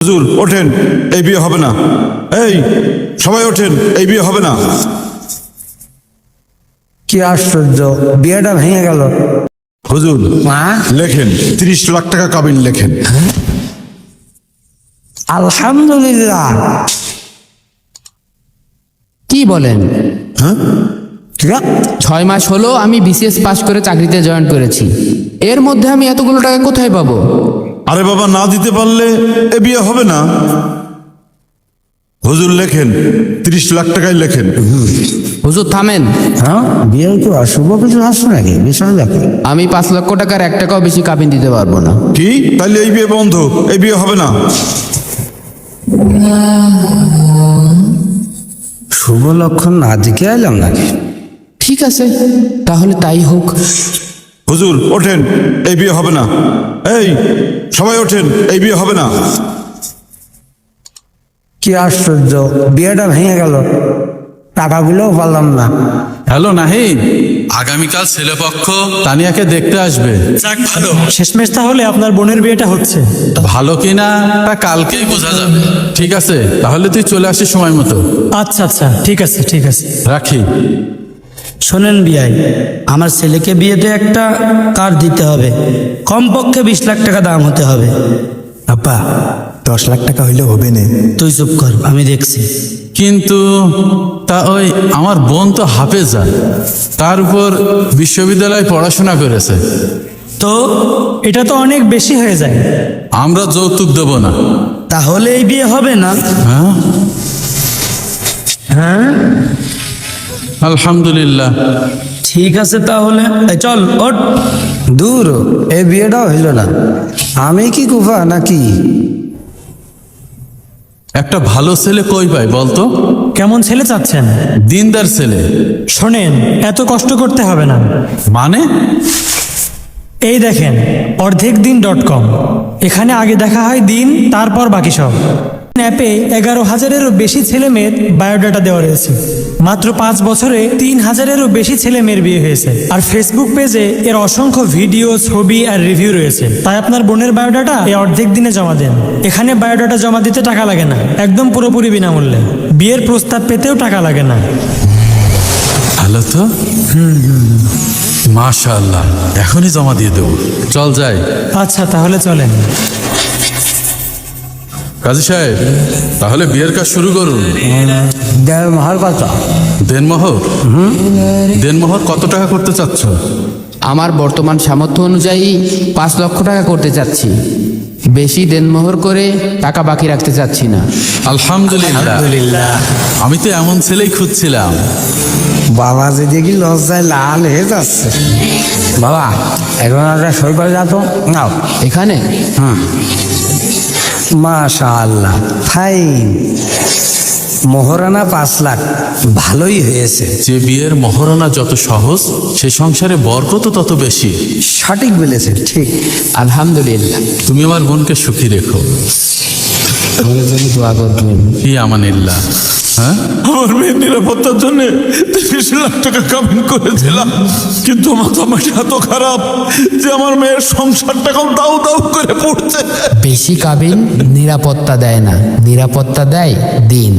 হুজুর ওঠেন, এই বিয়ে হবে না। এই সবাই ওঠেন, এই বিয়ে হবে না। কি আশ্চর্য, বিয়েটা ভেঙে গেল। হুজুর লেখেন 30 লাখ টাকা কাবিন লেখেন। আলহামদুলিল্লাহ। কি বলেন? হ্যাঁ, 6 মাস হলো আমি বিসিএস পাশ করে চাকরিতে জয়েন করেছি, এর মধ্যে আমি এতগুলো টাকা কোথায় পাবো? আরে বাবা, না দিতে পারলে এ বিয়ে হবে না। হুজুর লেখেন 30 লাখ টাকায় লেখেন। হুজুর থামেন, হ্যাঁ, বিয়ে কি অশুভ কিছু আসছে নাকি? বিষয় দেখে আমি 5 লক্ষ টাকার 1 টাকাও বেশি কাবিন দিতে পারবো না। কি? তাইলে এই বিয়ে বন্ধ, এই বিয়ে হবে না। শুভ লক্ষণ না দিকে এলাম নাকি? ঠিক আছে, তাহলে তাই হোক। হুজুর ওঠেন, এই বিয়ে হবে না। এই সবাই ওঠেন, এই বিয়ে হবে না। কি আশ্চর্য, বিয়েটা ভেঙে গেল, টাকাগুলোও পারলাম না। হ্যালো নাহিদ, আগামীকাল ছেলেপক্ষ তানিয়াকে দেখতে আসবে। যাক ভালো, শেষমেশ তাহলে আপনার বোনের বিয়েটা হচ্ছে। ভালো কিনা তা কালকেই বোঝা যাবে। ঠিক আছে, তাহলে তুই চলে আসিস সময় মতো। আচ্ছা আচ্ছা, ঠিক আছে ঠিক আছে। রাখি। শোনেন বিয়াই, আমার ছেলেকে বিয়েতে একটা কার দিতে হবে, কমপক্ষে 20 লাখ টাকা দাম হতে হবে। আপা 10 লাখ টাকা হইলে হবে না। তুই চুপ কর, আমি দেখছি। কিন্তু তা ওই আমার বোন তো হাফেজা, তার উপর বিশ্ববিদ্যালয়ে পড়াশোনা করেছে। তো এটা তো অনেক বেশি হয়ে যায়। আমরা যৌতুক দেব না। তাহলে এই বিয়ে হবে না। হ্যাঁ, হ্যাঁ, আলহামদুলিল্লাহ। ঠিক আছে তাহলে এই চল ওঠ। দূর, এই বিয়েটাও হইল না। আমি কি কুফা নাকি? একটা ভালো ছেলে কই পাই বলতো? কেমন ছেলে চাচ্ছেন? দিনদার ছেলে। শোনেন, এত কষ্ট করতে হবে না। মানে? এই দেখেন অর্ধেকদিন.com, এখানে আগে দেখা হয় দিন, তারপর বাকি সব। অ্যাপে 11,000-এরও বেশি ছেলে মেয়ের বায়োডাটা দেওয়া রয়েছে। মাত্র 5 বছরে 3,000-এরও বেশি ছেলে মেয়ের বিয়ে হয়েছে। আর ফেসবুক পেজে এর অসংখ্য ভিডিও, ছবি আর রিভিউ রয়েছে। তাই আপনার বোনের বায়োডাটা এই অর্ধেক দিনে জমা দেন। এখানে বায়োডাটা জমা দিতে টাকা লাগে না, একদম পুরোপুরি বিনামূল্যে। বিয়ের প্রস্তাব পেতেও টাকা লাগে না। ভালো তো। মাশাআল্লাহ, এখনই জমা দিয়ে দেবো। চল যাই। আচ্ছা তাহলে চলেন। কাজী সাহেব, তাহলে বিয়ের কাজ শুরু করুন। মহার কথা দেনমোহর। দেনমোহর কত টাকা করতে চাচ্ছ? আমার বর্তমান সামর্থ্য অনুযায়ী 5 লক্ষ টাকা করতে চাচ্ছি। বেশি দেনমোহর করে টাকা বাকি রাখতে চাচ্ছি না। আলহামদুলিল্লাহ। আমি তো এমন ছেলেই খুঁজছিলাম। বাবা যে দেখি লজ্জায় লাল হয়ে যাচ্ছে। বাবা এখন একটা সই করে যা তো। নাও এখানে মাশাআল্লাহ, ফাইন। মোহরানা 5 লাখ, ভালোই হয়েছে। যে বিয়ের মহরণা যত সহজ, সে সংসারে বরকত তত বেশি। সঠিক বলেছে, ঠিক। আলহামদুলিল্লাহ। তুমি আমার বোনকে সুখী রেখো। আমার জন্য দোয়া করবেন। কি আমানিল্লাহ। হ্যাঁ, আমার মেয়ের নিরাপত্তার জন্য 30 লাখ টাকা কাবিন করেছিলাম, কিন্তু আমার জামাইটা এত খারাপ যে আমার মেয়ের সংসারটাকেও দাউ দাউ করে পড়ছে। বেশি কাবিন নিরাপত্তা দেয় না, নিরাপত্তা দেয় দিন।